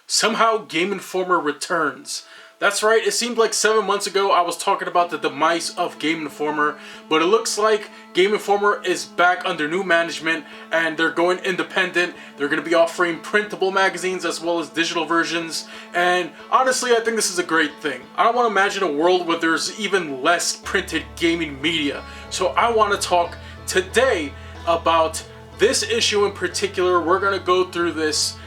Somehow Game Informer returns. That's right, it seemed like 7 months ago I was talking about the demise of Game Informer, but it looks like Game Informer is back under new management and they're going independent. They're going to be offering printable magazines as well as digital versions, and honestly I think this is a great thing. I don't want to imagine a world where there's even less printed gaming media, so I want to talk today about this issue in particular. We're going to go through this.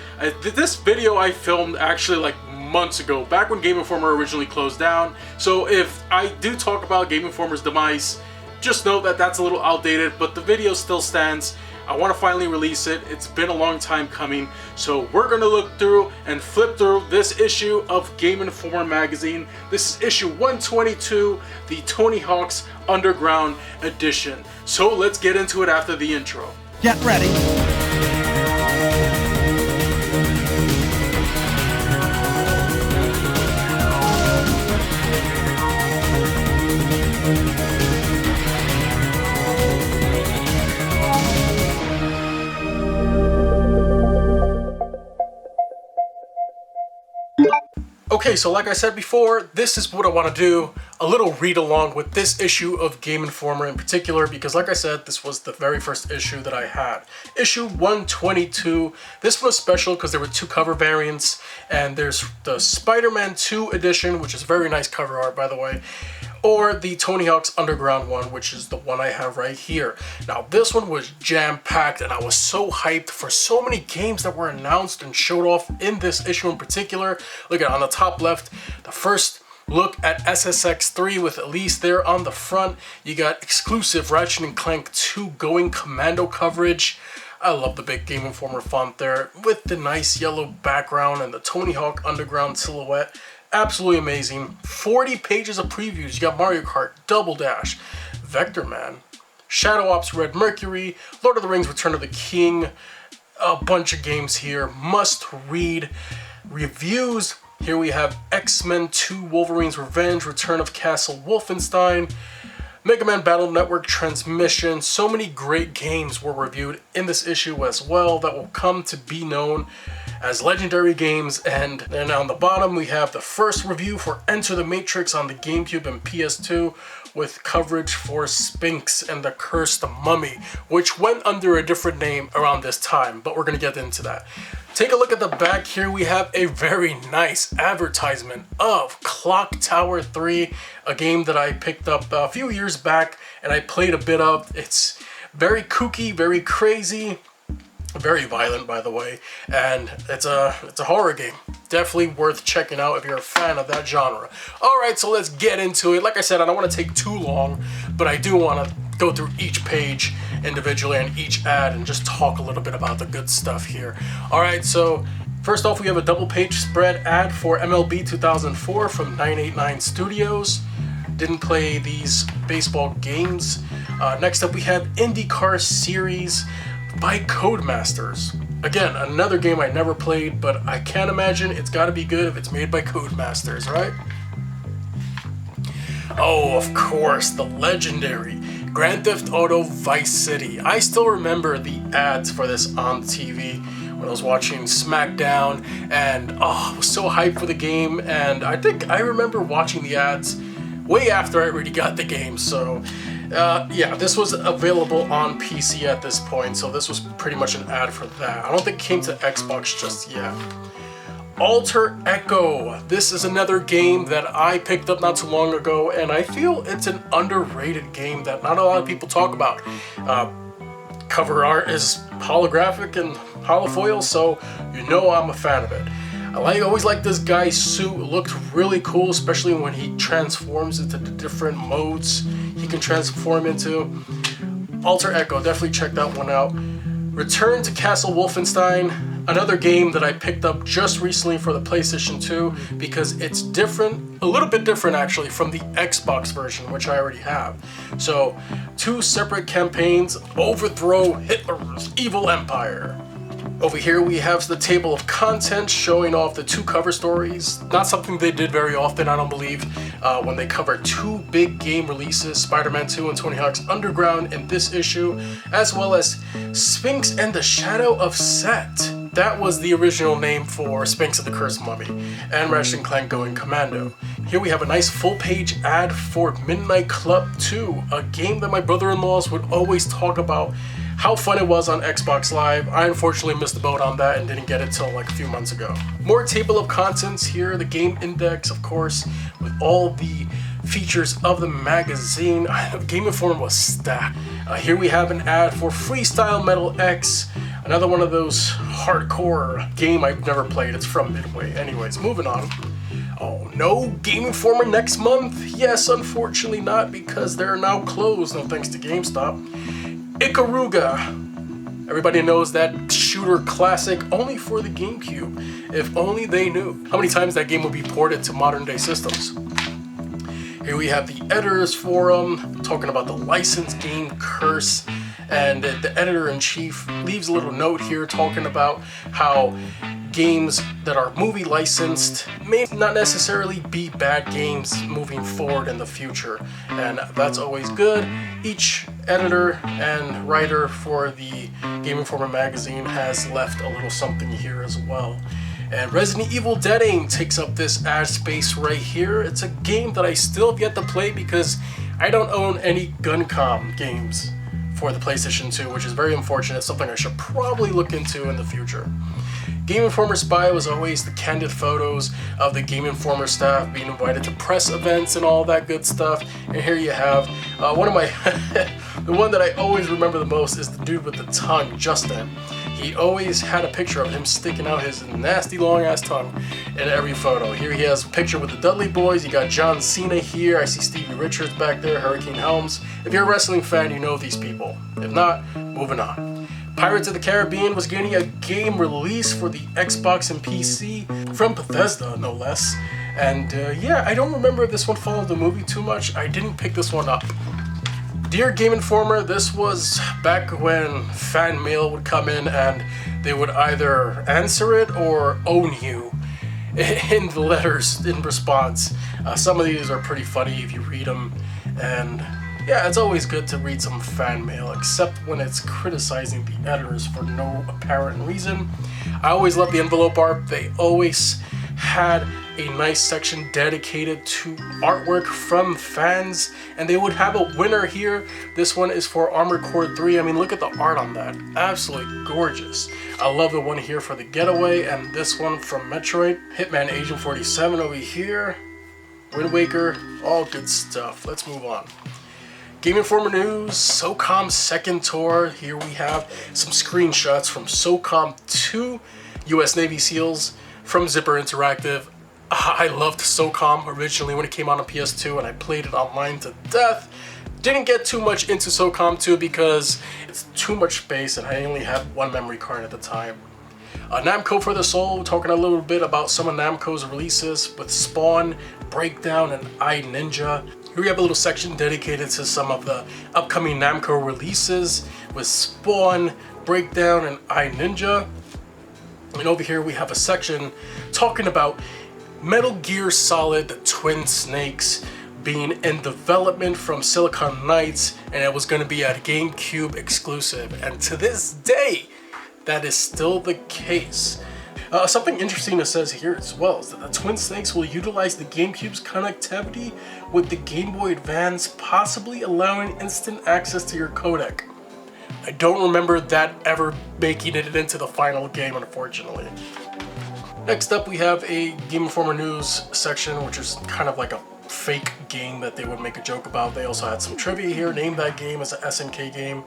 This video I filmed actually like months ago, back when Game Informer originally closed down. So if I do talk about Game Informer's demise, just know that that's a little outdated, but the video still stands. I want to finally release it. It's been a long time coming. So we're going to look through and flip through this issue of Game Informer magazine. This is issue 122, the Tony Hawk's Underground edition. So let's get into it after the intro. Get ready. Okay, so like I said before, this is what I want to do, a little read along with this issue of Game Informer in particular, because like I said, this was the very first issue that I had. Issue 122, this one was special because there were two cover variants, and there's the Spider-Man 2 edition, which is very nice cover art by the way, or the Tony Hawk's Underground one, which is the one I have right here. Now this one was jam-packed and I was so hyped for so many games that were announced and showed off in this issue in particular. Look at on the top left, the first look at SSX3 with Elise there on the front. You got exclusive Ratchet & Clank 2 Going Commando coverage. I love the big Game Informer font there with the nice yellow background and the Tony Hawk Underground silhouette. Absolutely amazing. 40 pages of previews. You got Mario Kart, Double Dash, Vector Man, Shadow Ops Red Mercury, Lord of the Rings Return of the King, a bunch of games here. Must read reviews. Here we have X-Men 2 Wolverine's Revenge, Return of Castle Wolfenstein, Mega Man Battle Network Transmission. So many great games were reviewed in this issue as well that will come to be known as legendary games. And then on the bottom we have the first review for Enter the Matrix on the GameCube and PS2 with coverage for Sphinx and the Cursed Mummy, which went under a different name around this time, but we're gonna get into that. Take a look at the back here. We have a very nice advertisement of Clock Tower 3, a game that I picked up a few years back and I played a bit of. It's very kooky, very crazy, very violent by the way, and it's a horror game. Definitely worth checking out if you're a fan of that genre. Alright, so let's get into it. Like I said, I don't want to take too long, but I do want to go through each page individually and each ad and just talk a little bit about the good stuff here. Alright, so first off we have a double page spread ad for MLB 2004 from 989 Studios. Didn't play these baseball games. Next up we have IndyCar Series by Codemasters. Again, another game I never played, but I can't imagine it's got to be good if it's made by Codemasters, right? Oh, of course, the legendary Grand Theft Auto Vice City. I still remember the ads for this on TV when I was watching SmackDown, and I was so hyped for the game, and I think I remember watching the ads way after I already got the game, so yeah, this was available on PC at this point, so this was pretty much an ad for that. I don't think it came to Xbox just yet. Alter Echo. This is another game that I picked up not too long ago, and I feel it's an underrated game that not a lot of people talk about. Cover art is holographic and holofoil, so you know I'm a fan of it. I always like this guy's suit. It looked really cool, especially when he transforms into the different modes he can transform into. Alter Echo, definitely check that one out. Return to Castle Wolfenstein, another game that I picked up just recently for the PlayStation 2 because it's different, a little bit different actually from the Xbox version, which I already have. So, two separate campaigns, overthrow Hitler's evil empire. Over here we have the table of contents showing off the two cover stories. Not something they did very often, I don't believe, when they cover two big game releases, Spider-Man 2 and Tony Hawk's Underground in this issue, as well as Sphinx and the Shadow of Set. That was the original name for Sphinx of the Cursed Mummy and Ratchet & Clank Going Commando. Here we have a nice full-page ad for Midnight Club 2, a game that my brother-in-laws would always talk about how fun it was on Xbox Live. I unfortunately missed the boat on that and didn't get it till like a few months ago. More table of contents here, the game index, of course, with all the features of the magazine. Game Informer was stacked. Here we have an ad for Freestyle Metal X, another one of those hardcore game I've never played. It's from Midway. Anyways, moving on. Oh, no Game Informer next month? Yes, unfortunately not, because they're now closed, no thanks to GameStop. Ikaruga. Everybody knows that shooter classic only for the GameCube. If only they knew how many times that game will be ported to modern day systems. Here we have the editor's forum talking about the licensed game curse, and the editor-in-chief leaves a little note here talking about how games that are movie licensed may not necessarily be bad games moving forward in the future, and that's always good. Each editor and writer for the Game Informer magazine has left a little something here as well. And Resident Evil Dead Aim takes up this ad space right here. It's a game that I still have yet to play because I don't own any Guncom games for the PlayStation 2, which is very unfortunate. Something I should probably look into in the future. Game Informer Spy was always the candid photos of the Game Informer staff being invited to press events and all that good stuff. And here you have one of my, the one that I always remember the most is the dude with the tongue, Justin. He always had a picture of him sticking out his nasty long ass tongue in every photo. Here he has a picture with the Dudley Boys. You got John Cena here. I see Stevie Richards back there, Hurricane Helms. If you're a wrestling fan, you know these people. If not, moving on. Pirates of the Caribbean was getting a game release for the Xbox and PC from Bethesda, no less. And yeah, I don't remember if this one followed the movie too much. I didn't pick this one up. Dear Game Informer, this was back when fan mail would come in and they would either answer it or own you in the letters in response. Some of these are pretty funny if you read them, and yeah, it's always good to read some fan mail, except when it's criticizing the editors for no apparent reason. I always love the envelope art. They always had a nice section dedicated to artwork from fans, and they would have a winner here. This one is for Armored Core 3. I mean, look at the art on that. Absolutely gorgeous. I love the one here for The Getaway, and this one from Metroid. Hitman Agent 47 over here. Wind Waker, all good stuff. Let's move on. Game Informer News, SOCOM second tour. Here we have some screenshots from SOCOM 2, US Navy SEALs from Zipper Interactive. I loved SOCOM originally when it came out on PS2, and I played it online to death. Didn't get too much into SOCOM 2 because it's too much space and I only had one memory card at the time. Namco for the Soul, talking a little bit about some of Namco's releases with Spawn, Breakdown, and iNinja. Here we have a little section dedicated to some of the upcoming Namco releases with Spawn, Breakdown, and iNinja. And over here we have a section talking about Metal Gear Solid, the Twin Snakes, being in development from Silicon Knights, and it was going to be a GameCube exclusive. And to this day, that is still the case. Something interesting it says here as well is that the Twin Snakes will utilize the GameCube's connectivity with the Game Boy Advance, possibly allowing instant access to your codec. I don't remember that ever making it into the final game, unfortunately. Next up, we have a Game Informer News section, which is kind of like a fake game that they would make a joke about. They also had some trivia here. Name that game as an SNK game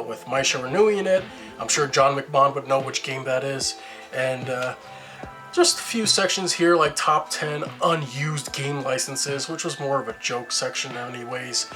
with Maisha Renui in it. I'm sure John McMahon would know which game that is. And just a few sections here like top 10 unused game licenses, which was more of a joke section anyways.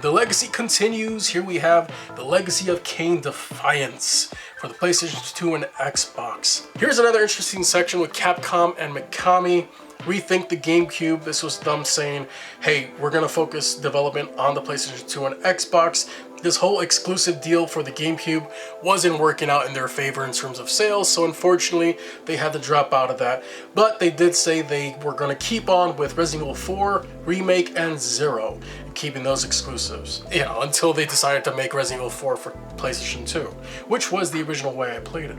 The legacy continues. Here we have the Legacy of Kain Defiance for the PlayStation 2 and Xbox. Here's another interesting section with Capcom and Mikami. Rethink the GameCube. This was them saying, hey, we're gonna focus development on the PlayStation 2 and Xbox. This whole exclusive deal for the GameCube wasn't working out in their favor in terms of sales, so unfortunately they had to drop out of that. But they did say they were going to keep on with Resident Evil 4 Remake and Zero. keeping those exclusives, you know, until they decided to make Resident Evil 4 for PlayStation 2, which was the original way I played it.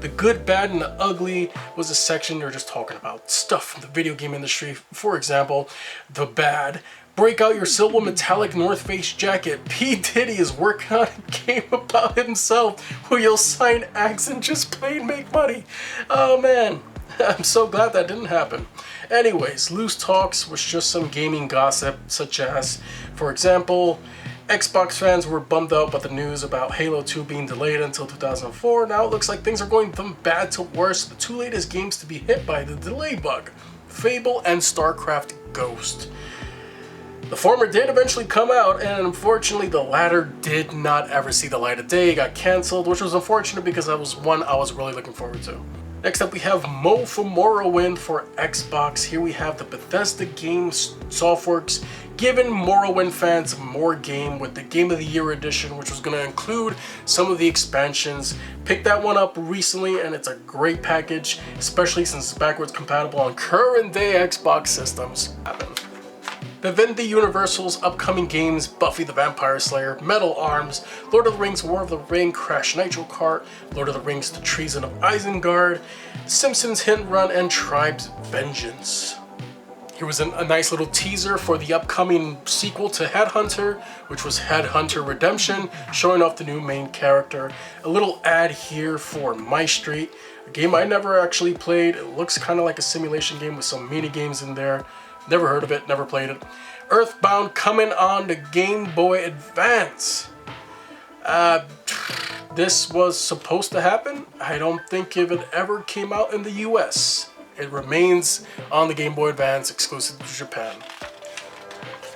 The good, bad, and the ugly was a section they're just talking about stuff from the video game industry. For example, the bad. Break out your silver metallic North Face jacket. P. Diddy is working on a game about himself where you'll sign acts and just plain make money. Oh man, I'm so glad that didn't happen. Anyways, loose talks was just some gaming gossip, such as, for example, Xbox fans were bummed out by the news about Halo 2 being delayed until 2004. Now it looks like things are going from bad to worse. The two latest games to be hit by the delay bug, Fable and StarCraft Ghost. The former did eventually come out, and unfortunately the latter did not ever see the light of day. It got cancelled, which was unfortunate because that was one I was really looking forward to. Next up we have Mo for Morrowind for Xbox. Here we have the Bethesda Games Softworks giving Morrowind fans more game with the Game of the Year edition, which was going to include some of the expansions. Picked that one up recently and it's a great package, especially since it's backwards compatible on current day Xbox systems. Vivendi Universal's upcoming games, Buffy the Vampire Slayer, Metal Arms, Lord of the Rings War of the Ring, Crash Nitro Kart, Lord of the Rings The Treason of Isengard, Simpsons Hit and Run, and Tribe's Vengeance. Here was a nice little teaser for the upcoming sequel to Headhunter, which was Headhunter Redemption, showing off the new main character. A little ad here for My Street, a game I never actually played. It looks kind of like a simulation game with some mini games in there. Never heard of it, never played it. Earthbound coming on the Game Boy Advance. This was supposed to happen. I don't think it ever came out in the US. It remains on the Game Boy Advance, exclusive to Japan.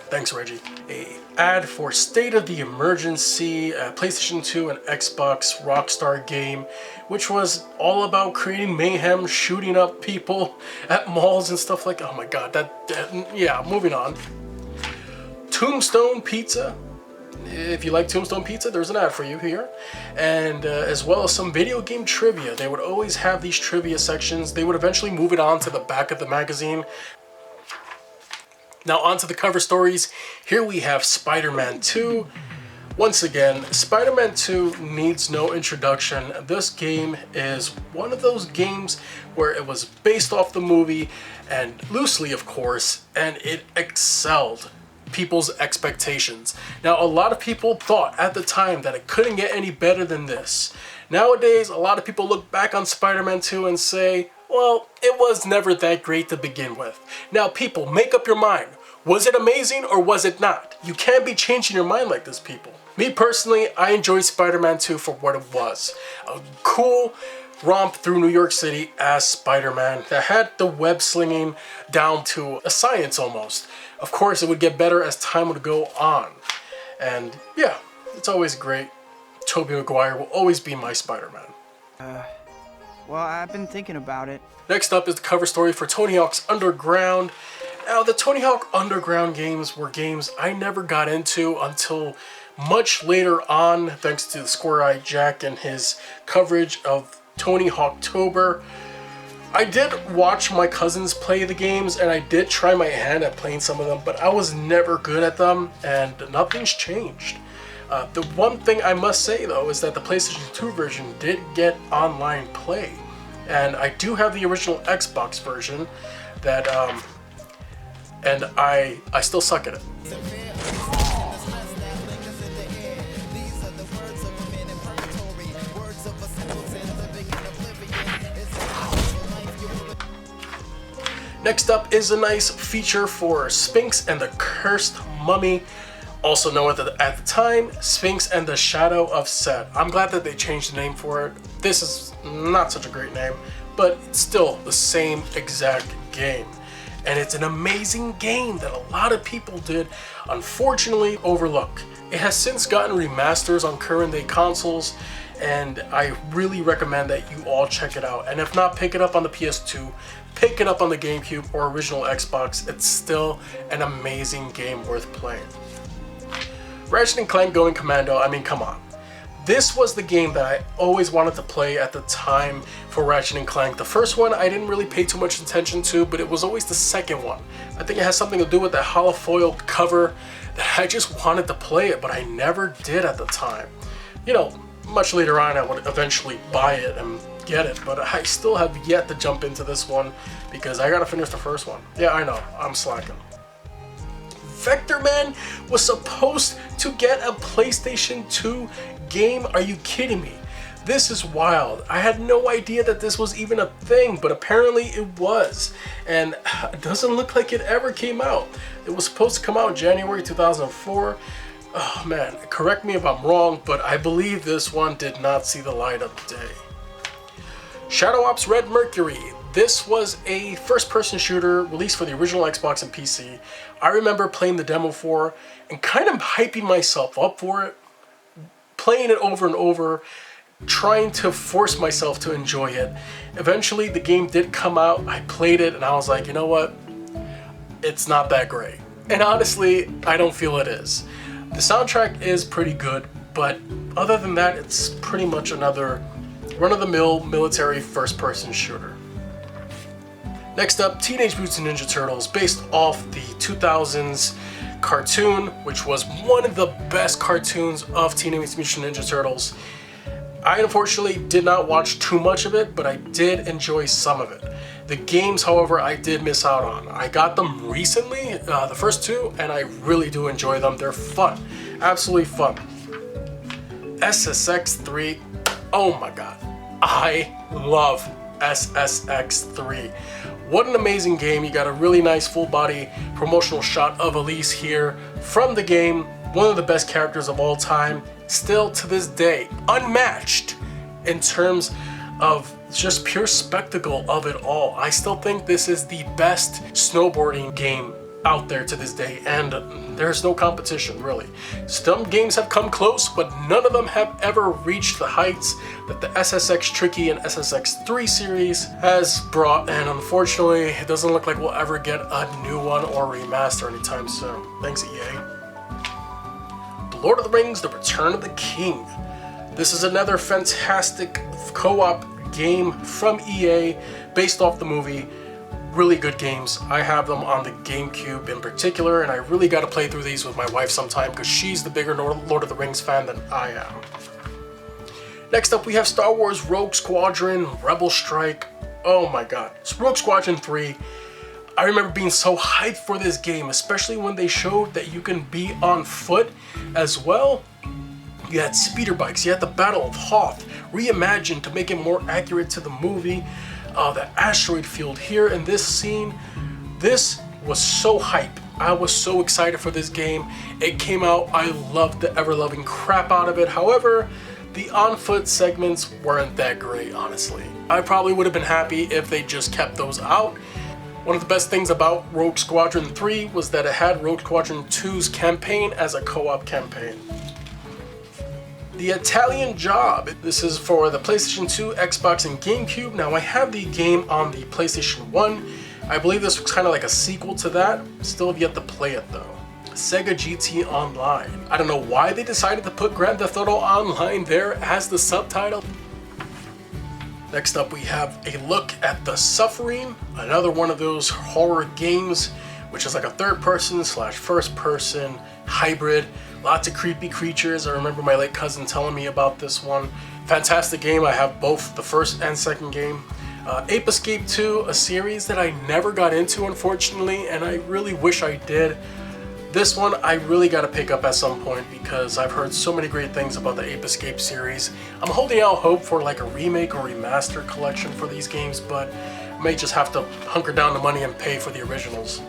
Thanks, Reggie. An ad for State of the Emergency, PlayStation 2 and Xbox Rockstar game, which was all about creating mayhem, shooting up people at malls and stuff like that. Oh my god, yeah, moving on. Tombstone Pizza. If you like Tombstone Pizza, there's an ad for you here. And as well as some video game trivia. They would always have these trivia sections. They would eventually move it on to the back of the magazine. Now onto the cover stories. Here we have Spider-Man 2. Once again, Spider-Man 2 needs no introduction. This game is one of those games where it was based off the movie, and loosely of course, and it excelled people's expectations. Now a lot of people thought at the time that it couldn't get any better than this. Nowadays, a lot of people look back on Spider-Man 2 and say, well, it was never that great to begin with. Now people, make up your mind. Was it amazing or was it not? You can't be changing your mind like this, people. Me personally, I enjoyed Spider-Man 2 for what it was. A cool romp through New York City as Spider-Man that had the web slinging down to a science almost. Of course, it would get better as time would go on. And yeah, it's always great. Tobey Maguire will always be my Spider-Man. Well, I've been thinking about it. Next up is the cover story for Tony Hawk's Underground. Now, the Tony Hawk Underground games were games I never got into until much later on, thanks to the Square-Eyed Jack and his coverage of Tony Hawktober. I did watch my cousins play the games, and I did try my hand at playing some of them, but I was never good at them, and nothing's changed. The one thing I must say, though, is that the PlayStation 2 version did get online play, and I do have the original Xbox version that, and I still suck at it. Next up is a nice feature for Sphinx and the Cursed Mummy, also known at the time, Sphinx and the Shadow of Set. I'm glad that they changed the name for it. This is not such a great name, but it's still the same exact game. And it's an amazing game that a lot of people did unfortunately overlook. It has since gotten remasters on current day consoles, and I really recommend that you all check it out. And if not, pick it up on the PS2, pick it up on the GameCube or original Xbox. It's still an amazing game worth playing. Ratchet & Clank Going Commando, I mean, come on. This was the game that I always wanted to play at the time for Ratchet & Clank. The first one I didn't really pay too much attention to, but it was always the second one. I think it has something to do with that holofoil cover that I just wanted to play it, but I never did at the time. You know, much later on I would eventually buy it and get it, but I still have yet to jump into this one because I gotta finish the first one. Yeah, I know, I'm slacking. Vector Man was supposed to get a PlayStation 2 game? Are you kidding me? This is wild. I had no idea that this was even a thing, but apparently it was. And it doesn't look like it ever came out. It was supposed to come out in January 2004. Oh man, correct me if I'm wrong, but I believe this one did not see the light of day. Shadow Ops Red Mercury. This was a first-person shooter released for the original Xbox and PC. I remember playing the demo for and kind of hyping myself up for it, playing it over and over, trying to force myself to enjoy it. Eventually, the game did come out, I played it, and I was like, you know what? It's not that great. And honestly, I don't feel it is. The soundtrack is pretty good, but other than that, it's pretty much another run-of-the-mill military first-person shooter. Next up, Teenage Mutant Ninja Turtles, based off the 2000s cartoon, which was one of the best cartoons of Teenage Mutant Ninja Turtles. I unfortunately did not watch too much of it, but I did enjoy some of it. The games, however, I did miss out on. I got them recently, the first two, and I really do enjoy them. They're fun, absolutely fun. SSX3, oh my god, I love SSX3. What an amazing game. You got a really nice full body promotional shot of Elise here from the game. One of the best characters of all time, still to this day, unmatched in terms of just pure spectacle of it all. I still think this is the best snowboarding game out there to this day, and there's no competition really. Some games have come close, but none of them have ever reached the heights that the SSX Tricky and SSX3 series has brought, and unfortunately it doesn't look like we'll ever get a new one or remaster anytime soon. Thanks, EA. The Lord of the Rings: The Return of the King. This is another fantastic co-op game from EA based off the movie. Really good games. I have them on the GameCube in particular, and I really got to play through these with my wife sometime because she's the bigger Lord of the Rings fan than I am. Next up, we have Star Wars Rogue Squadron Rebel Strike. Oh my god. Rogue Squadron 3. I remember being so hyped for this game, especially when they showed that you can be on foot as well. You had speeder bikes, you had the Battle of Hoth reimagined to make it more accurate to the movie. The asteroid field here in this scene. This was so hype. I was so excited for this game. It came out, I loved the ever-loving crap out of it. However, the on-foot segments weren't that great, honestly. I probably would have been happy if they just kept those out. One of the best things about Rogue Squadron 3 was that it had Rogue Squadron 2's campaign as a co-op campaign. The Italian Job. This is for the PlayStation 2, Xbox, and GameCube. Now I have the game on the PlayStation 1. I believe this was kind of like a sequel to that. Still have yet to play it though. Sega GT Online. I don't know why they decided to put Grand Theft Auto Online there as the subtitle. Next up, we have a look at The Suffering, another one of those horror games, which is like a third-person / first-person hybrid. Lots of creepy creatures. I remember my late cousin telling me about this one. Fantastic game. I have both the first and second game. Ape Escape 2, a series that I never got into, unfortunately, and I really wish I did. This one I really got to pick up at some point because I've heard so many great things about the Ape Escape series. I'm holding out hope for like a remake or remaster collection for these games, but I may just have to hunker down the money and pay for the originals.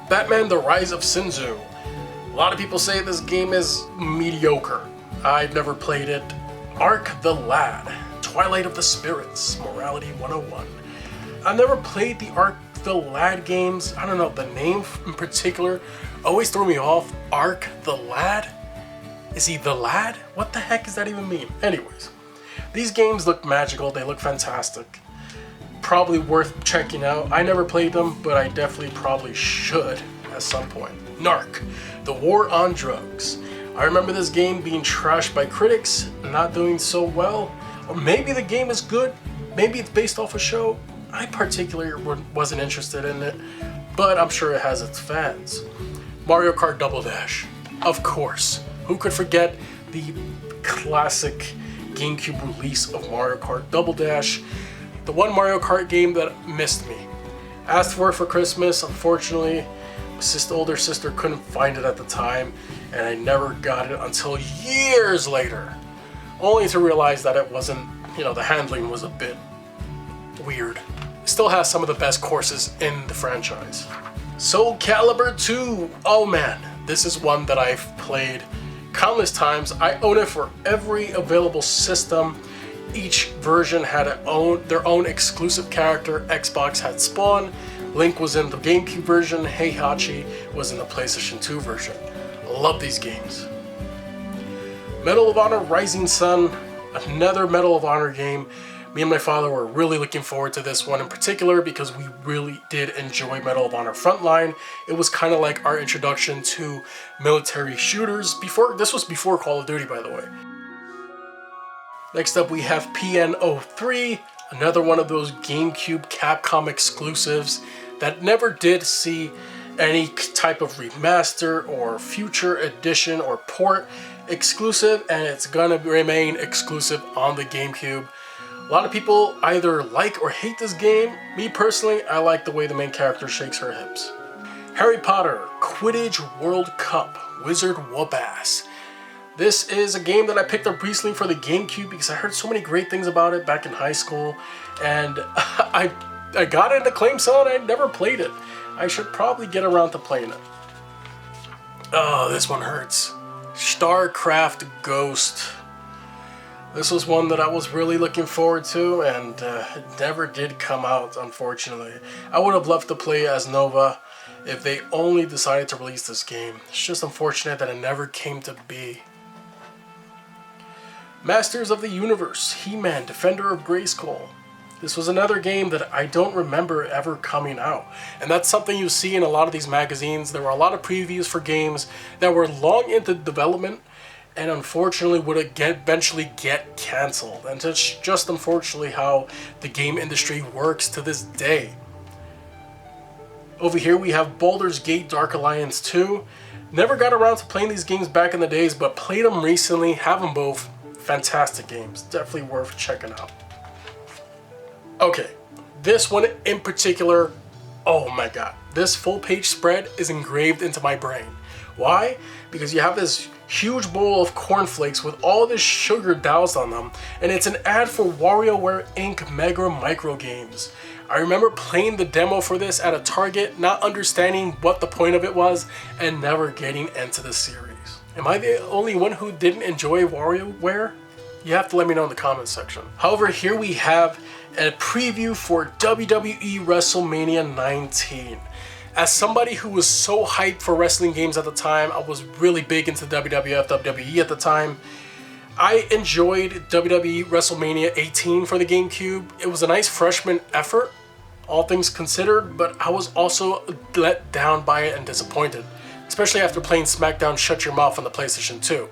Batman: The Rise of Sinzu. A lot of people say this game is mediocre. I've never played it. Ark the Lad. Twilight of the Spirits. Morality 101. I've never played the Ark the Lad games. I don't know, the name in particular always threw me off. Ark the Lad? Is he the lad? What the heck does that even mean? Anyways, these games look magical. They look fantastic. Probably worth checking out. I never played them, but I definitely probably should at some point. Narc, The War on Drugs. I remember this game being trashed by critics, not doing so well, or maybe the game is good, maybe it's based off a show. I particularly wasn't interested in it, but I'm sure it has its fans. Mario Kart Double Dash, of course. Who could forget the classic GameCube release of Mario Kart Double Dash, the one Mario Kart game that missed me. Asked for it for Christmas, unfortunately, my older sister couldn't find it at the time, and I never got it until years later, only to realize that it wasn't, the handling was a bit weird. It still has some of the best courses in the franchise. Soul Calibur 2, oh man, this is one that I've played countless times. I own it for every available system. Each version had their own exclusive character. Xbox had Spawn, Link was in the GameCube version, Heihachi was in the PlayStation 2 version. I love these games. Medal of Honor Rising Sun, another Medal of Honor game. Me and my father were really looking forward to this one in particular because we really did enjoy Medal of Honor Frontline. It was kind of like our introduction to military shooters. This was before Call of Duty, by the way. Next up we have PN03, another one of those GameCube Capcom exclusives that never did see any type of remaster or future edition or port exclusive, and it's gonna remain exclusive on the GameCube. A lot of people either like or hate this game. Me personally, I like the way the main character shakes her hips. Harry Potter Quidditch World Cup Wizard Whoop-Ass. This is a game that I picked up recently for the GameCube because I heard so many great things about it back in high school, and I got it in acclaim sale and I never played it. I should probably get around to playing it. Oh, this one hurts. StarCraft Ghost. This was one that I was really looking forward to, and it never did come out, unfortunately. I would have loved to play as Nova if they only decided to release this game. It's just unfortunate that it never came to be. Masters of the Universe, He-Man, Defender of Grayskull. This was another game that I don't remember ever coming out. And that's something you see in a lot of these magazines. There were a lot of previews for games that were long into development and unfortunately would eventually get cancelled. And it's just unfortunately how the game industry works to this day. Over here we have Baldur's Gate Dark Alliance 2. Never got around to playing these games back in the days, but played them recently, have them both. Fantastic games, definitely worth checking out. Okay, this one in particular, oh my god. This full page spread is engraved into my brain. Why? Because you have this huge bowl of cornflakes with all this sugar doused on them, and it's an ad for WarioWare Inc. Mega Micro Games. I remember playing the demo for this at a Target, not understanding what the point of it was, and never getting into the series. Am I the only one who didn't enjoy WarioWare? You have to let me know in the comments section. However, here we have a preview for WWE WrestleMania 19. As somebody who was so hyped for wrestling games at the time, I was really big into WWF, WWE at the time. I enjoyed WWE WrestleMania 18 for the GameCube. It was a nice freshman effort, all things considered, but I was also let down by it and disappointed, especially after playing SmackDown Shut Your Mouth on the PlayStation 2.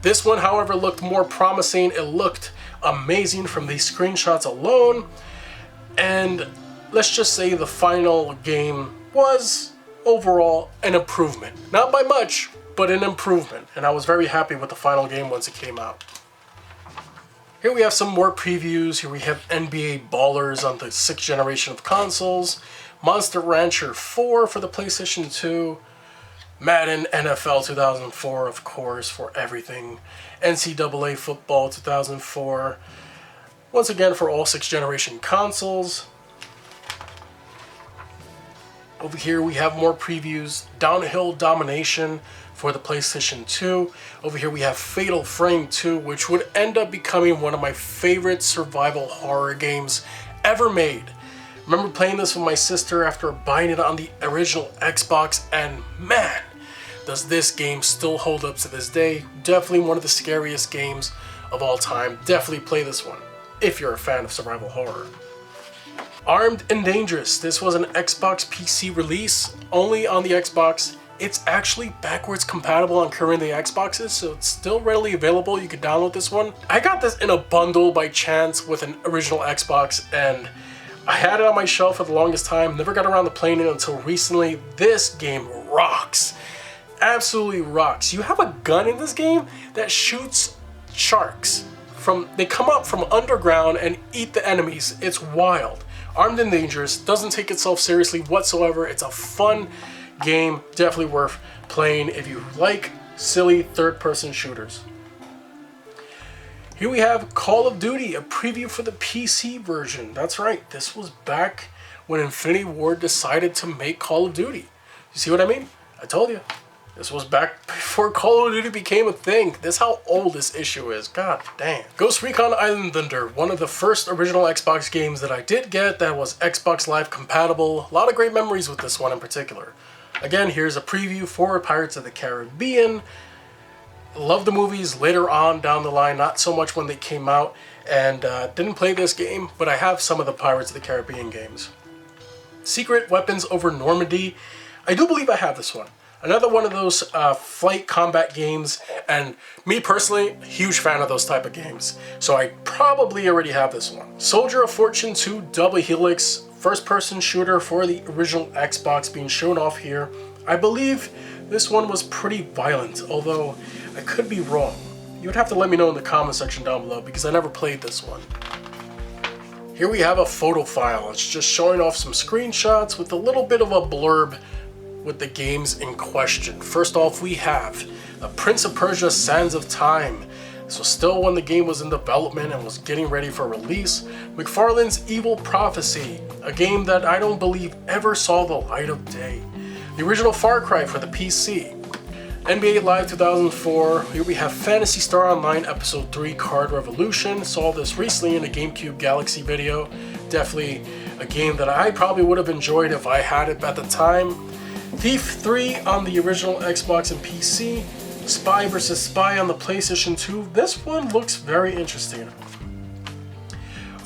This one, however, looked more promising. It looked amazing from these screenshots alone, and let's just say the final game was overall an improvement. Not by much, but an improvement, and I was very happy with the final game once it came out. Here we have some more previews. Here we have NBA Ballers on the 6th generation of consoles, Monster Rancher 4 for the PlayStation 2, Madden NFL 2004, of course, for everything, NCAA Football 2004, once again for all 6th generation consoles. Over here we have more previews, Downhill Domination for the PlayStation 2. Over here we have Fatal Frame 2, which would end up becoming one of my favorite survival horror games ever made. Remember playing this with my sister after buying it on the original Xbox, and man, does this game still hold up to this day. Definitely one of the scariest games of all time. Definitely play this one if you're a fan of survival horror. Armed and Dangerous. This was an Xbox PC release, only on the Xbox it's actually backwards compatible on current day Xboxes, so it's still readily available. You can download this one. I got this in a bundle by chance with an original Xbox, and I had it on my shelf for the longest time, never got around to playing it until recently. This game rocks. Absolutely rocks. You have a gun in this game that shoots sharks. They come up from underground and eat the enemies. It's wild. Armed and dangerous, doesn't take itself seriously whatsoever. It's a fun game, definitely worth playing if you like silly third-person shooters. Here we have Call of Duty, a preview for the PC version. That's right, this was back when Infinity Ward decided to make Call of Duty. You see what I mean? I told you. This was back before Call of Duty became a thing. This is how old this issue is. God damn. Ghost Recon Island Thunder, one of the first original Xbox games that I did get that was Xbox Live compatible. A lot of great memories with this one in particular. Again, here's a preview for Pirates of the Caribbean. Love the movies later on down the line, not so much when they came out, and didn't play this game, but I have some of the Pirates of the Caribbean games. Secret Weapons over Normandy, I do believe I have this one. Another one of those flight combat games, and me personally, huge fan of those type of games, so I probably already have this one. Soldier of Fortune 2 Double Helix, first-person shooter for the original Xbox being shown off here. I believe this one was pretty violent, although I could be wrong. You would have to let me know in the comment section down below because I never played this one. Here we have a photo file. It's just showing off some screenshots with a little bit of a blurb with the games in question. First off, we have the Prince of Persia Sands of Time. This was still when the game was in development and was getting ready for release. McFarlane's Evil Prophecy, a game that I don't believe ever saw the light of day. The original Far Cry for the PC. NBA Live 2004, here we have Phantasy Star Online Episode 3 Card Revolution. Saw this recently in a GameCube Galaxy video. Definitely a game that I probably would have enjoyed if I had it at the time. Thief 3 on the original Xbox and PC. Spy vs. Spy on the PlayStation 2. This one looks very interesting.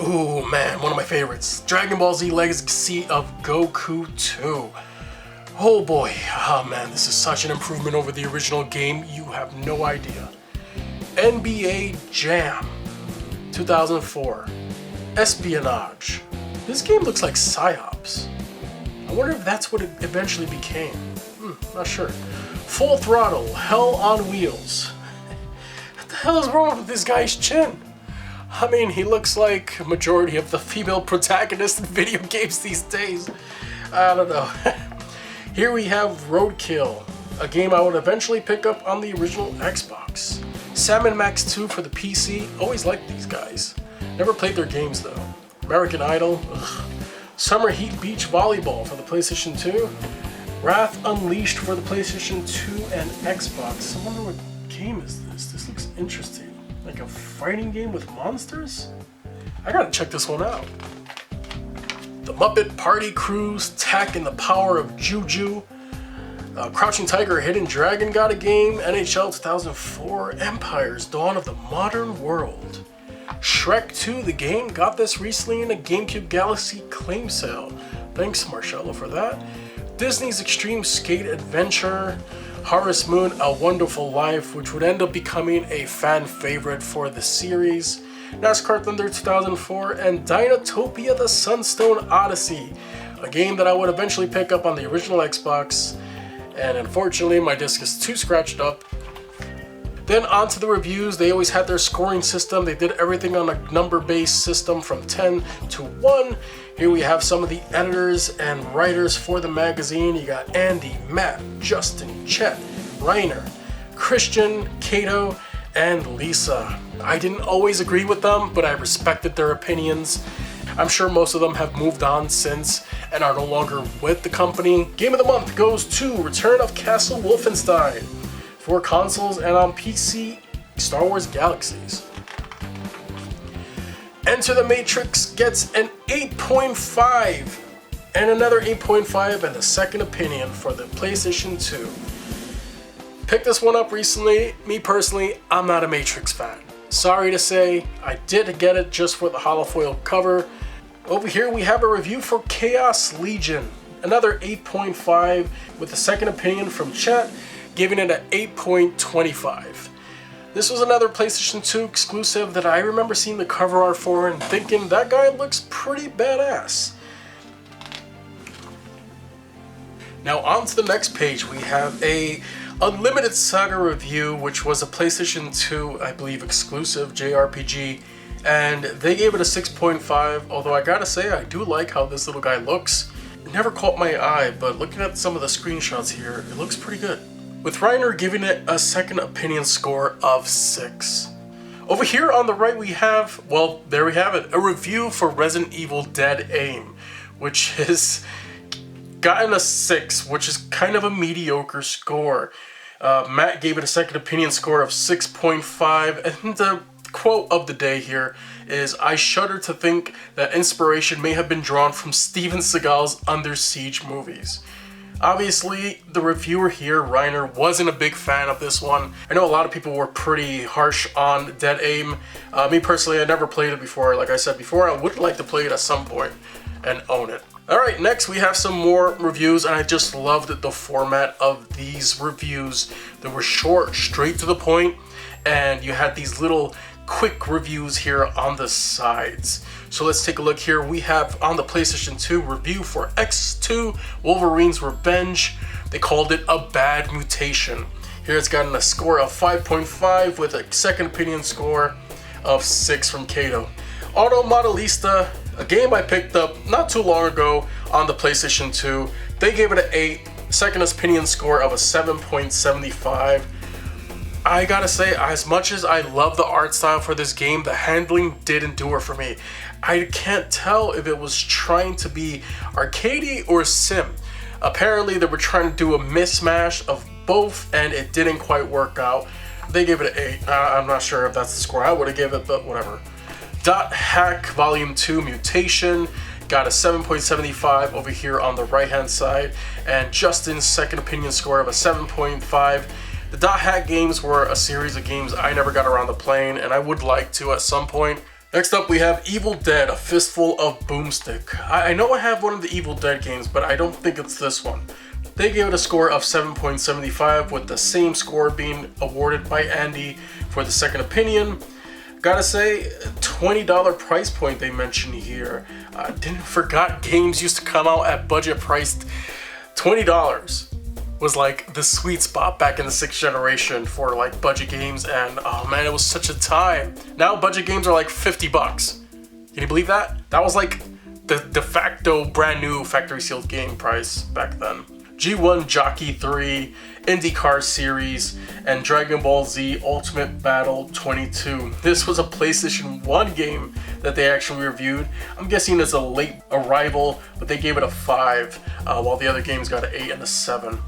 Ooh man, one of my favorites. Dragon Ball Z Legacy of Goku 2. Oh boy, oh man, this is such an improvement over the original game, you have no idea. NBA Jam 2004, Espionage. This game looks like PsyOps. I wonder if that's what it eventually became. Not sure. Full Throttle, Hell on Wheels. What the hell is wrong with this guy's chin? I mean, he looks like a majority of the female protagonists in video games these days. I don't know. Here we have Roadkill, a game I would eventually pick up on the original Xbox. Salmon Max 2 for the PC, always liked these guys. Never played their games though. American Idol, ugh. Summer Heat Beach Volleyball for the PlayStation 2. Wrath Unleashed for the PlayStation 2 and Xbox. I wonder what game is this? This looks interesting. Like a fighting game with monsters? I gotta check this one out. The Muppet Party Cruise, Tech and the Power of Juju. Crouching Tiger, Hidden Dragon got a game. NHL 2004, Empires, Dawn of the Modern World. Shrek 2, the game, got this recently in a GameCube Galaxy claim sale. Thanks Marcello for that. Disney's Extreme Skate Adventure. Harvest Moon, A Wonderful Life, which would end up becoming a fan favorite for the series. NASCAR Thunder 2004, and Dinotopia the Sunstone Odyssey, a game that I would eventually pick up on the original Xbox, and unfortunately my disc is too scratched up. Then on to the reviews. They always had their scoring system. They did everything on a number-based system from 10 to 1. Here we have some of the editors and writers for the magazine. You got Andy, Matt, Justin, Chet, Rainer, Christian, Kato, and Lisa. I didn't always agree with them, but I respected their opinions. I'm sure most of them have moved on since and are no longer with the company. Game of the month goes to Return of Castle Wolfenstein for consoles and on PC, Star Wars Galaxies. Enter the Matrix gets an 8.5 and another 8.5 and a second opinion for the PlayStation 2. Picked this one up recently. Me personally, I'm not a Matrix fan. Sorry to say, I did get it just for the holofoil cover. Over here we have a review for Chaos Legion. another 8.5, with a second opinion from Chet, giving it an 8.25. This was another PlayStation 2 exclusive that I remember seeing the cover art for and thinking that guy looks pretty badass. Now on to the next page, we have a Unlimited Saga review, which was a PlayStation 2, I believe, exclusive JRPG, and they gave it a 6.5, although I gotta say I do like how this little guy looks. It never caught my eye, but looking at some of the screenshots here, it looks pretty good. With Reiner giving it a second opinion score of 6. Over here on the right we have, well, there we have it, a review for Resident Evil Dead Aim, which has gotten a 6, which is kind of a mediocre score. Matt gave it a second opinion score of 6.5, and the quote of the day here is, "I shudder to think that inspiration may have been drawn from Steven Seagal's Under Siege movies." Obviously, the reviewer here, Reiner, wasn't a big fan of this one. I know a lot of people were pretty harsh on Dead Aim. Me personally, I never played it before. Like I said before, I would like to play it at some point and own it. Alright, next we have some more reviews, and I just loved the format of these reviews. They were short, straight to the point, and you had these little quick reviews here on the sides. So let's take a look here. We have on the PlayStation 2 review for X2 Wolverine's Revenge. They called it a bad mutation. Here it's gotten a score of 5.5 with a second opinion score of 6 from Kato. Auto Modelista, a game I picked up not too long ago on the PlayStation 2. They gave it an 8, second opinion score of a 7.75. I gotta say, as much as I love the art style for this game, the handling didn't do it for me. I can't tell if it was trying to be arcadey or sim. Apparently they were trying to do a mismatch of both and it didn't quite work out. They gave it an 8. I'm not sure if that's the score I would have given it, but whatever. Dot Hack Volume 2 Mutation got a 7.75 over here on the right hand side, and Justin's second opinion score of a 7.5. The Dot Hack games were a series of games I never got around to playing, and I would like to at some point. Next up we have Evil Dead, A Fistful of Boomstick. I know I have one of the Evil Dead games, but I don't think it's this one. They gave it a score of 7.75, with the same score being awarded by Andy for the second opinion. Gotta say, $20 price point they mentioned here. Didn't forgot games used to come out at budget priced. $20 was like the sweet spot back in the 6th generation for like budget games, and oh man, it was such a time. Now budget games are like $50. Can you believe that? That was like the de facto brand new factory sealed game price back then. G1 Jockey 3, IndyCar Series, and Dragon Ball Z Ultimate Battle 22. This was a PlayStation 1 game that they actually reviewed. I'm guessing it's a late arrival, but they gave it a 5, while the other games got an 8 and a 7.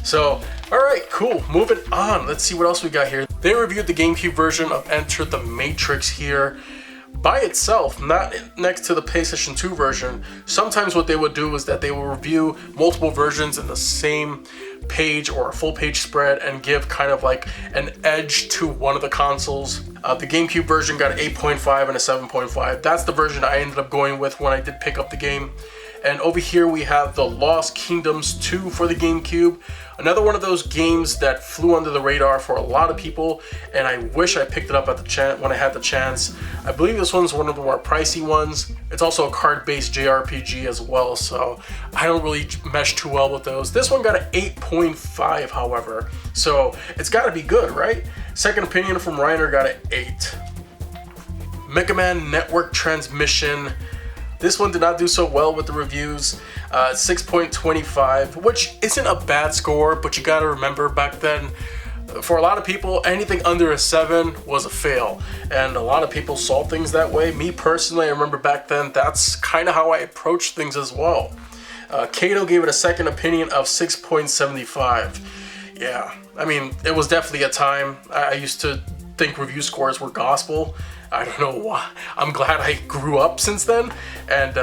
So, alright, cool. Moving on. Let's see what else we got here. They reviewed the GameCube version of Enter the Matrix here. By itself, not next to the PlayStation 2 version. Sometimes what they would do is that they will review multiple versions in the same page or a full page spread and give kind of like an edge to one of the consoles. The GameCube version got an 8.5 and a 7.5. That's the version I ended up going with when I did pick up the game. And over here we have the Lost Kingdoms 2 for the GameCube. Another one of those games that flew under the radar for a lot of people, and I wish I picked it up at when I had the chance. I believe this one's one of the more pricey ones. It's also a card-based JRPG as well, so I don't really mesh too well with those. This one got an 8.5, however, so it's gotta be good, right? Second opinion from Reiner got an 8. Mega Man Network Transmission. This one did not do so well with the reviews. 6.25, which isn't a bad score, but you gotta remember back then, for a lot of people, anything under a 7 was a fail. And a lot of people saw things that way. Me personally, I remember back then, that's kind of how I approached things as well. Kato gave it a second opinion of 6.75. Yeah, I mean, it was definitely a time. I used to think review scores were gospel. I don't know why. I'm glad I grew up since then and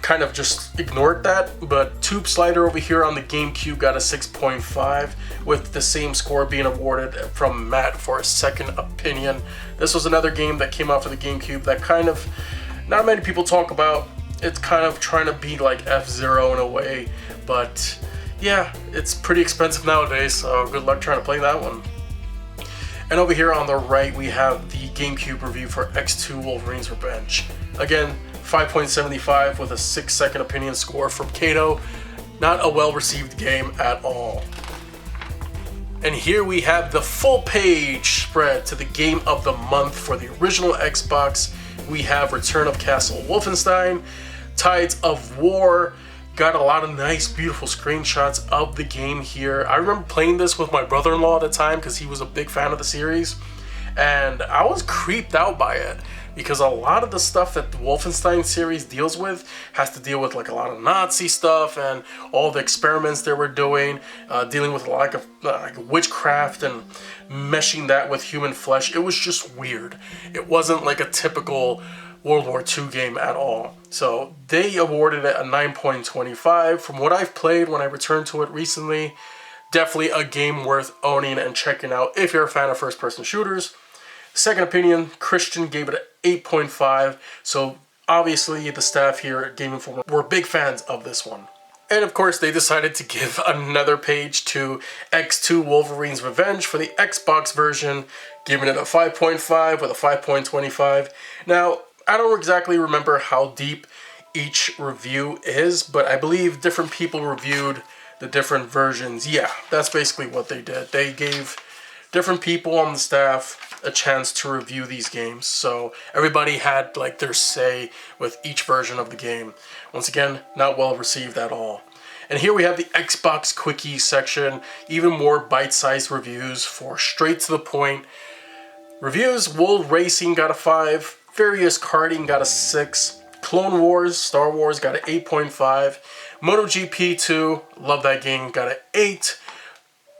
kind of just ignored that. But Tube Slider over here on the GameCube got a 6.5, with the same score being awarded from Matt for a second opinion. This was another game that came out for the GameCube that kind of not many people talk about. It's kind of trying to be like F-Zero in a way, but yeah, it's pretty expensive nowadays, so good luck trying to play that one. And over here on the right, we have the GameCube review for X2 Wolverine's Revenge. Again, 5.75 with a 6-second opinion score from Kato. Not a well-received game at all. And here we have the full page spread to the game of the month for the original Xbox. We have Return of Castle Wolfenstein, Tides of War. Got a lot of nice, beautiful screenshots of the game here. I remember playing this with my brother-in-law at the time because he was a big fan of the series. And I was creeped out by it because a lot of the stuff that the Wolfenstein series deals with has to deal with like a lot of Nazi stuff and all the experiments they were doing, dealing with a lot of like witchcraft and meshing that with human flesh. It was just weird. It wasn't like a typical World War II game at all. So they awarded it a 9.25. From what I've played when I returned to it recently, definitely a game worth owning and checking out if you're a fan of first-person shooters. Second opinion, Christian gave it an 8.5. So obviously the staff here at Game Informer were big fans of this one. And of course they decided to give another page to X2 Wolverine's Revenge for the Xbox version, giving it a 5.5 with a 5.25. Now, I don't exactly remember how deep each review is, but I believe different people reviewed the different versions. Yeah, that's basically what they did. They gave different people on the staff a chance to review these games, so everybody had like their say with each version of the game. Once again, not well received at all. And here we have the Xbox Quickie section, even more bite-sized reviews for straight to the point reviews. World Racing got a 5, Various Karting got a 6, Clone Wars, Star Wars got an 8.5, MotoGP 2, love that game, got an 8,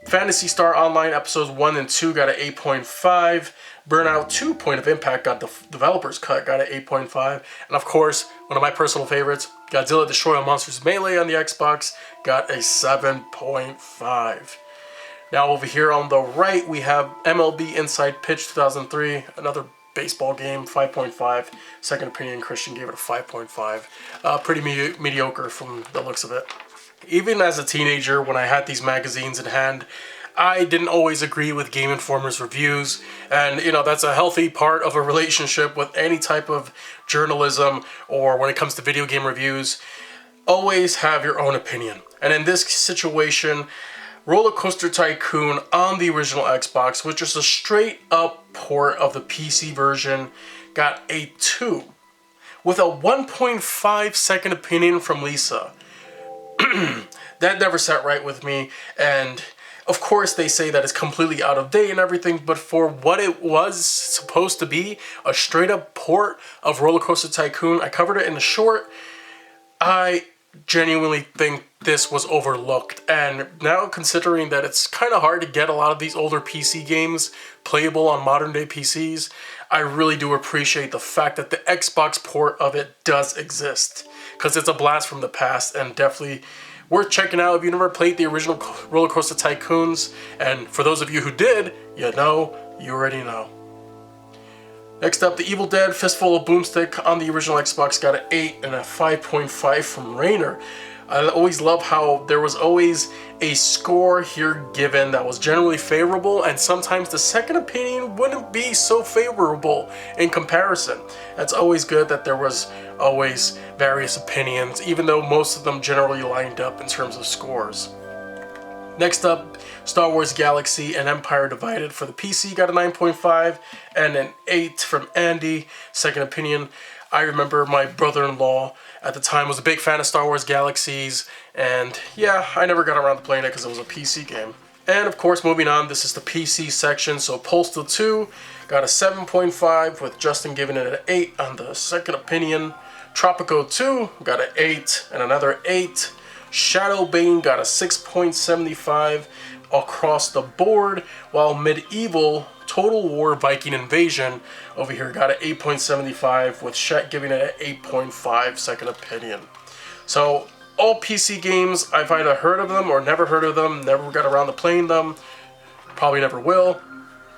Phantasy Star Online Episodes 1 and 2 got an 8.5. Burnout 2 Point of Impact got the developer's cut, got an 8.5. And of course, one of my personal favorites, Godzilla Destroy All Monsters Melee on the Xbox, got a 7.5. Now over here on the right, we have MLB Inside Pitch 2003, another baseball game, 5.5. Second opinion, Christian gave it a 5.5. Pretty mediocre from the looks of it. Even as a teenager, when I had these magazines in hand, I didn't always agree with Game Informer's reviews, and you know, that's a healthy part of a relationship with any type of journalism or when it comes to video game reviews. Always have your own opinion. And in this situation, Roller Coaster Tycoon on the original Xbox, which is a straight up port of the PC version, got a 2 with a 1.5 second opinion from Lisa. That never sat right with me, and of course they say that it's completely out of date and everything, but for what it was supposed to be, a straight up port of Roller Coaster Tycoon, I covered it in the short, I genuinely think this was overlooked. And now considering that it's kind of hard to get a lot of these older PC games playable on modern day PCs, I really do appreciate the fact that the Xbox port of it does exist, because it's a blast from the past and definitely worth checking out if you never played the original Roller Coaster Tycoons. And for those of you who did, you already know. Next up, The Evil Dead Fistful of Boomstick on the original Xbox got an 8 and a 5.5 from Rainer. I always love how there was always a score here given that was generally favorable, and sometimes the second opinion wouldn't be so favorable in comparison. It's always good that there was always various opinions, even though most of them generally lined up in terms of scores. Next up, Star Wars Galaxy and Empire Divided for the PC got a 9.5 and an 8 from Andy. Second opinion, I remember my brother-in-law at the time was a big fan of Star Wars Galaxies, and yeah, I never got around to playing it because it was a PC game. And of course, moving on, this is the PC section, so Postal 2 got a 7.5 with Justin giving it an 8 on the second opinion. Tropico 2 got an 8 and another 8. Shadow Bane got a 6.75 across the board, while Medieval Total War Viking Invasion over here got an 8.75 with Shet giving it an 8.5 second opinion. So all PC games, I've either heard of them or never heard of them, never got around to playing them, probably never will.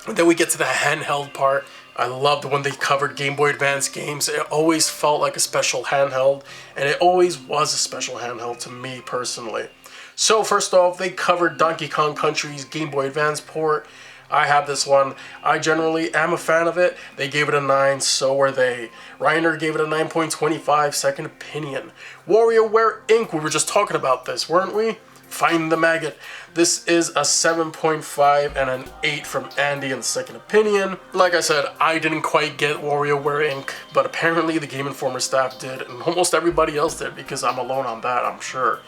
And then we get to the handheld part. I loved when they covered Game Boy Advance games. It always felt like a special handheld, and it always was a special handheld to me personally. So first off, they covered Donkey Kong Country's Game Boy Advance port. I have this one. I generally am a fan of it. They gave it a 9, so were they. Reiner gave it a 9.25, second opinion. WarioWare Inc., we were just talking about this, weren't we? Find the Maggot. This is a 7.5 and an 8 from Andy in second opinion. Like I said, I didn't quite get WarioWare Inc., but apparently the Game Informer staff did, and almost everybody else did, because I'm alone on that, I'm sure.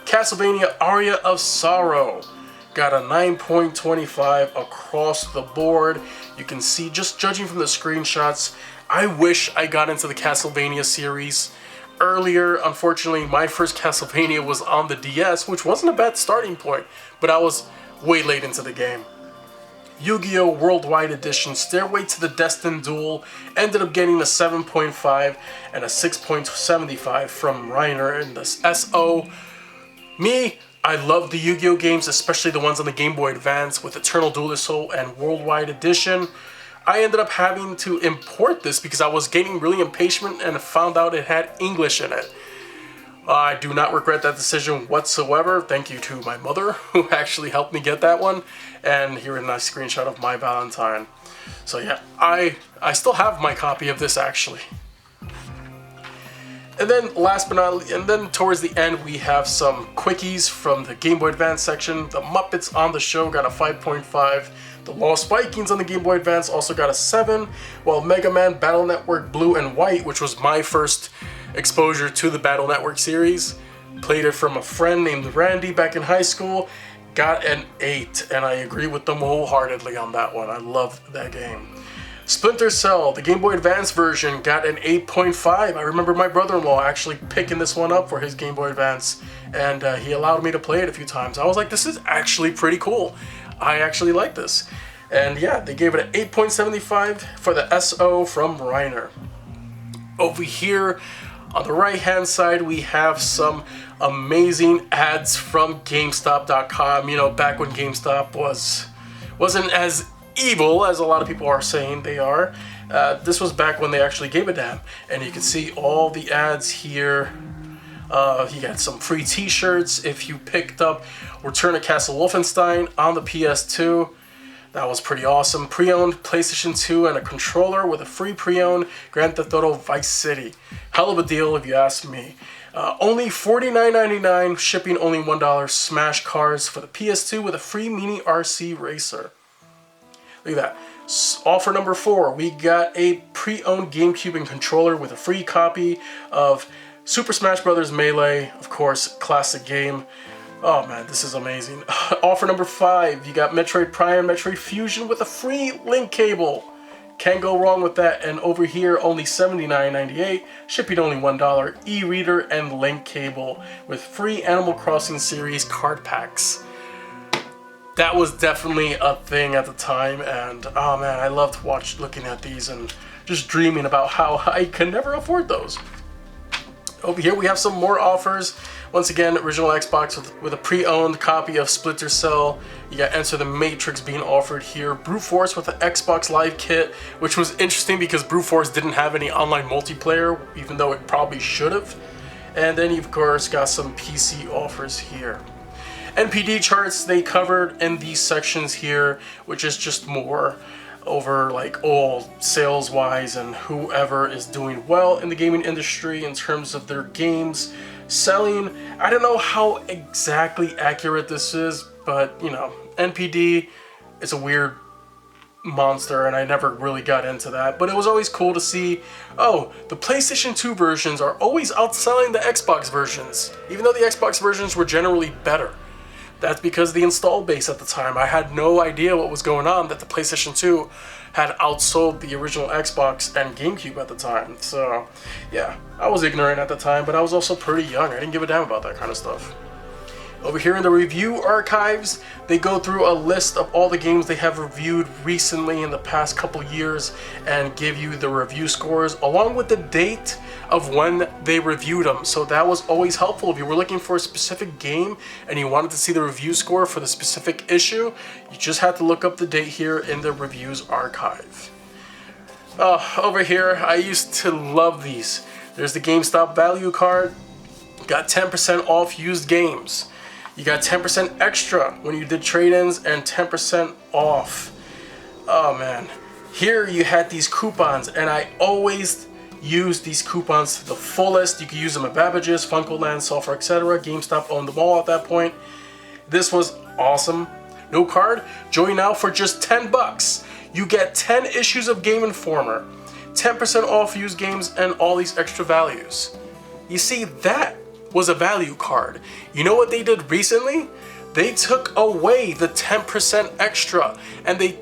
Castlevania Aria of Sorrow got a 9.25 across the board. You can see, just judging from the screenshots, I wish I got into the Castlevania series earlier. Unfortunately, my first Castlevania was on the DS, which wasn't a bad starting point, but I was way late into the game. Yu-Gi-Oh! Worldwide Edition Stairway to the Destined Duel ended up getting a 7.5 and a 6.75 from Reiner in the SO. Me, I love the Yu-Gi-Oh! Games, especially the ones on the Game Boy Advance with Eternal Duelist Soul and Worldwide Edition. I ended up having to import this because I was getting really impatient and found out it had English in it. I do not regret that decision whatsoever. Thank you to my mother, who actually helped me get that one. And here is a nice screenshot of my Valentine. So yeah, I still have my copy of this actually. And then last but not least, and then towards the end, we have some quickies from the Game Boy Advance section. The Muppets on the Show got a 5.5. The Lost Vikings on the Game Boy Advance also got a 7, while Mega Man Battle Network Blue and White, which was my first exposure to the Battle Network series, played it from a friend named Randy back in high school, got an 8, and I agree with them wholeheartedly on that one. I loved that game. Splinter Cell, the Game Boy Advance version, got an 8.5. I remember my brother-in-law actually picking this one up for his Game Boy Advance, and he allowed me to play it a few times. I was like, this is actually pretty cool. I actually like this. And yeah, they gave it an 8.75 for the SO from Reiner. Over here on the right hand side, we have some amazing ads from GameStop.com. You know, back when GameStop wasn't as evil as a lot of people are saying they are. This was back when they actually gave a damn. And you can see all the ads here. You got some free t-shirts if you picked up Return of Castle Wolfenstein on the PS2. That was pretty awesome. Pre-owned PlayStation 2 and a controller with a free pre-owned Grand Theft Auto Vice City. Hell of a deal if you ask me. Only $49.99, shipping only $1. Smash Cars for the PS2 with a free Mini RC Racer. Look at that. Offer number 4, we got a pre-owned GameCube and controller with a free copy of Super Smash Bros. Melee, of course, classic game. Oh man, this is amazing. Offer number 5, you got Metroid Prime, Metroid Fusion with a free link cable. Can't go wrong with that. And over here, only $79.98, shipping only $1, e-reader and link cable with free Animal Crossing series card packs. That was definitely a thing at the time, and oh man, I loved looking at these and just dreaming about how I could never afford those. Over here we have some more offers. Once again, original Xbox with a pre-owned copy of Splinter Cell. You got Enter the Matrix being offered here. Brute Force with an Xbox Live Kit, which was interesting because Brute Force didn't have any online multiplayer, even though it probably should have. And then you of course got some PC offers here. NPD charts they covered in these sections here, which is just more over like all sales wise and whoever is doing well in the gaming industry in terms of their games selling. I don't know how exactly accurate this is, but you know, NPD is a weird monster and I never really got into that, but it was always cool to see, oh, the PlayStation 2 versions are always outselling the Xbox versions, even though the Xbox versions were generally better. That's because the install base at the time, I had no idea what was going on, that the PlayStation 2 had outsold the original Xbox and GameCube at the time. So yeah, I was ignorant at the time, but I was also pretty young. I didn't give a damn about that kind of stuff. Over here in the review archives, they go through a list of all the games they have reviewed recently in the past couple years and give you the review scores along with the date of when they reviewed them. So that was always helpful. If you were looking for a specific game and you wanted to see the review score for the specific issue, you just had to look up the date here in the reviews archive. Over here, I used to love these. There's the GameStop value card. Got 10% off used games. You got 10% extra when you did trade-ins and 10% off. Oh man. Here you had these coupons, and I always used these coupons to the fullest. You could use them at Babbage's, Funko-Land, Sulfur, etc. GameStop owned them all at that point. This was awesome. No card? Join now for just 10 bucks. You get 10 issues of Game Informer, 10% off used games, and all these extra values. You see, that was a value card. You know what they did recently? They took away the 10% extra, and they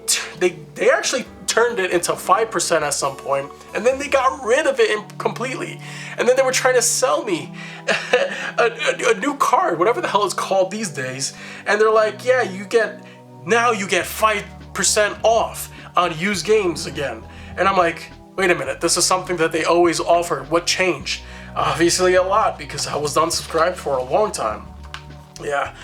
actually turned it into 5% at some point, and then they got rid of it completely. And then they were trying to sell me a new card, whatever the hell it's called these days, and they're like, yeah, you get 5% off on used games again. And I'm like, wait a minute, this is something that they always offered. What changed? Obviously a lot, because I was unsubscribed for a long time. Yeah,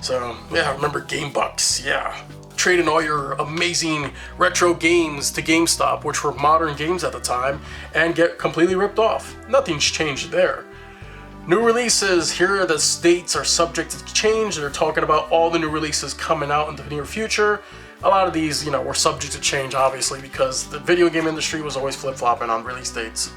so yeah, I remember Game Bucks, yeah. Trading all your amazing retro games to GameStop, which were modern games at the time, and get completely ripped off. Nothing's changed there. New releases, here the dates are subject to change. They're talking about all the new releases coming out in the near future. A lot of these, were subject to change, obviously, because the video game industry was always flip-flopping on release dates.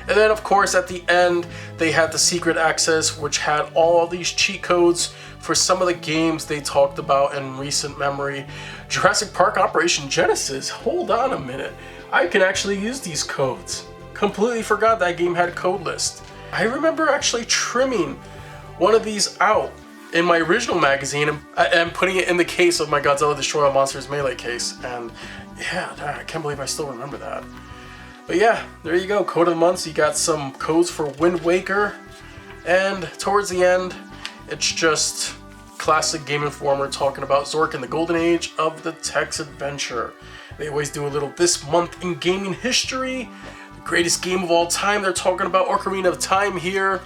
And then, of course, at the end, they had the secret access, which had all these cheat codes for some of the games they talked about in recent memory. Jurassic Park Operation Genesis, hold on a minute. I can actually use these codes. Completely forgot that game had a code list. I remember actually trimming one of these out in my original magazine and putting it in the case of my Godzilla Destroy All Monsters Melee case. And yeah, I can't believe I still remember that. But yeah, there you go, code of the month. So you got some codes for Wind Waker, and towards the end, it's just classic Game Informer talking about Zork and the golden age of the text adventure. They always do a little this month in gaming history. The greatest game of all time, they're talking about Ocarina of Time here.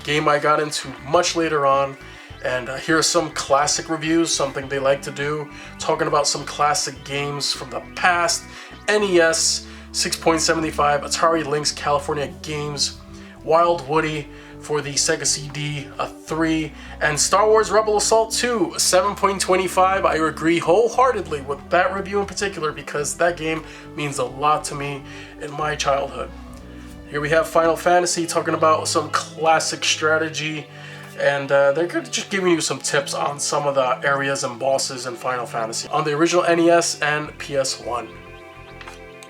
Game I got into much later on. And here are some classic reviews, something they like to do. Talking about some classic games from the past. NES, 6.75, Atari Lynx California Games, Wild Woody for the Sega CD, a 3, and Star Wars Rebel Assault 2, 7.25. I agree wholeheartedly with that review in particular, because that game means a lot to me in my childhood. Here we have Final Fantasy, talking about some classic strategy, and they're just giving you some tips on some of the areas and bosses in Final Fantasy on the original NES and PS1.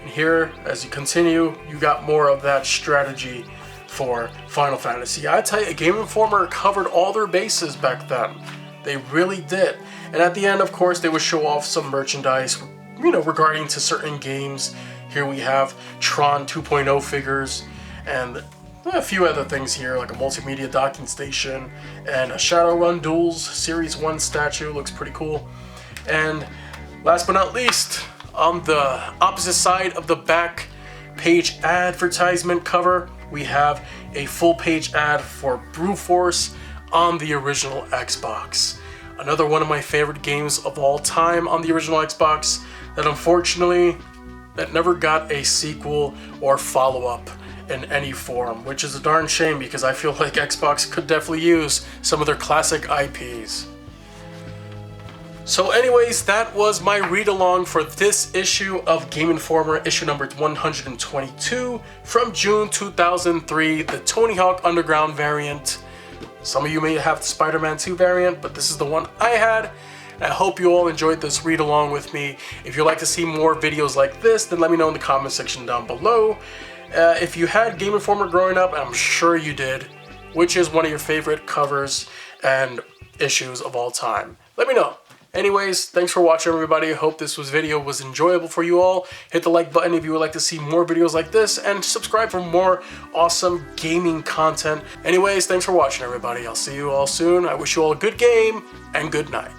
And here, as you continue, you got more of that strategy for Final Fantasy. I tell you, Game Informer covered all their bases back then. They really did. And at the end, of course, they would show off some merchandise, regarding to certain games. Here we have Tron 2.0 figures and a few other things here, like a multimedia docking station and a Shadowrun Duels Series 1 statue. Looks pretty cool. And last but not least, on the opposite side of the back page advertisement cover, we have a full page ad for Brew Force on the original Xbox. Another one of my favorite games of all time on the original Xbox that unfortunately that never got a sequel or follow-up in any form, which is a darn shame, because I feel like Xbox could definitely use some of their classic IPs. So anyways, that was my read-along for this issue of Game Informer, issue number 122 from June 2003, the Tony Hawk Underground variant. Some of you may have the Spider-Man 2 variant, but this is the one I had. I hope you all enjoyed this read-along with me. If you'd like to see more videos like this, then let me know in the comment section down below. If you had Game Informer growing up, and I'm sure you did, which is one of your favorite covers and issues of all time? Let me know. Anyways, thanks for watching, everybody. I hope this video was enjoyable for you all. Hit the like button if you would like to see more videos like this, and subscribe for more awesome gaming content. Anyways, thanks for watching, everybody. I'll see you all soon. I wish you all a good game, and good night.